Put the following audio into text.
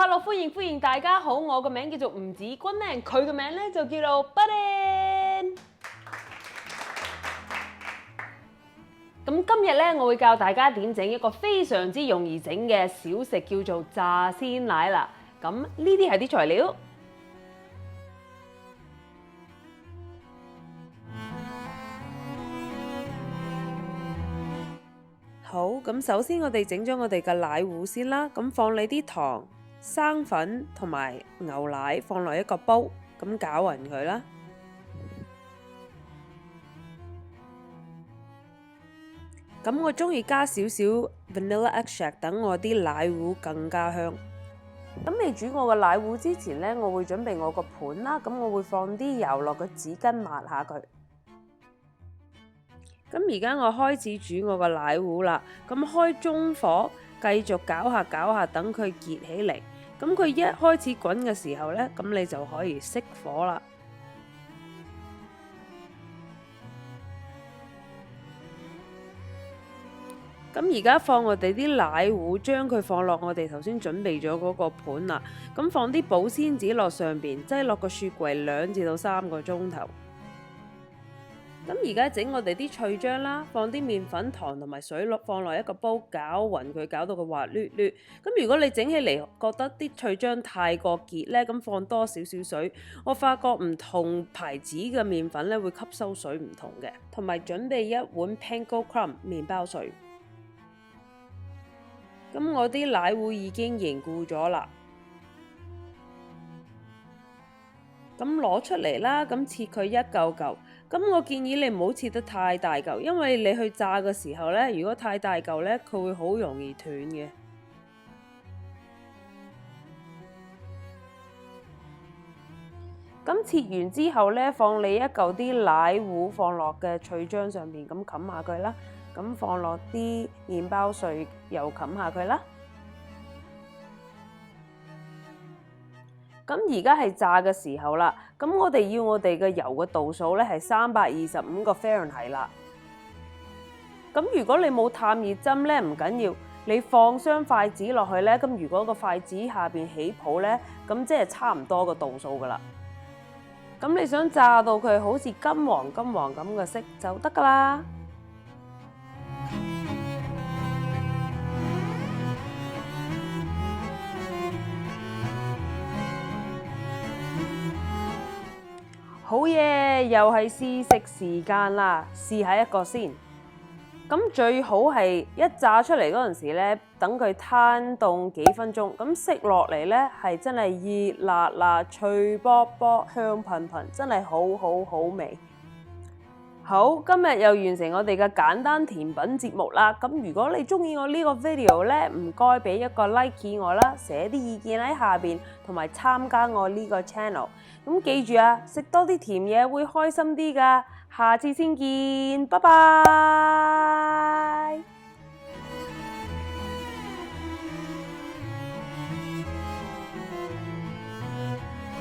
Hello， 歡迎大家好，我個名叫做吳子君咧，佢個名咧就叫做 Budden。咁今日咧，我會教大家點整一個非常之容易整嘅小食，叫做炸鮮奶啦。咁呢啲係啲材料。好，咁首先我哋整咗我哋嘅奶糊先啦，咁放你啲糖、生粉同埋牛奶放落一個煲，咁攪勻佢啦。咁我中意加少少 vanilla extract， 等我啲奶糊更加香。咁未煮我個奶糊之前呢，我會準備我個盤啦，咁我會放啲油落個紙巾抹下佢。咁而家我開始煮我個奶糊啦，咁開中火繼續攪下，等佢結起嚟。咁佢一開始滾嘅時候呢，咁你就可以熄火啦。咁而家放我哋啲奶糊，將佢放落我哋頭先準備咗嗰個盤啦。咁放啲保鮮紙落上邊，擠落個雪櫃2至到3個鐘頭。咁而家整我哋啲脆漿啦，放啲麵粉、糖同埋水落放落一個煲，攪勻佢，攪到佢滑捋捋。咁如果你整起嚟覺得啲脆漿太過結呢，咁放多少少水。我發覺唔同牌子嘅麵粉咧會吸收水唔同嘅，同埋準備1碗 panko crumb 麵包碎。咁我啲奶糊已經凝固咗啦，咁攞出嚟啦，咁切佢一嚿嚿。咁我建議你唔好切得太大嚿，因為你去炸嘅時候呢，如果太大嚿呢，佢會好容易斷嘅。咁切完之後呢，放你一嚿啲奶糊放落嘅脆漿上邊，咁冚下佢啦。咁放落啲麵包碎，又冚下佢啦。咁而家係炸嘅時候啦，咁我哋要我哋嘅油嘅度數咧係325個 Fahrenheit 啦。咁如果你冇探熱針咧，唔緊要，你放雙筷子落去咧，咁如果個筷子下邊起泡咧，咁即係差唔多個度數噶啦。咁你想炸到佢好似金黃咁嘅色就得噶啦。好嘢，又係試食時間啦！試下一個先。咁最好係一炸出嚟嗰陣時咧，等佢攤凍幾分鐘。咁食落嚟咧係真係熱辣辣、脆卜卜、香噴噴，真係好味。好，今日又完成我哋嘅簡單甜品節目啦。咁如果你中意我呢個 video 咧，唔該俾一個 like 我啦，寫啲意見喺下邊，同埋參加我呢個 channel。咁記住啊，食多啲甜嘢會開心啲㗎。下次先見，拜拜。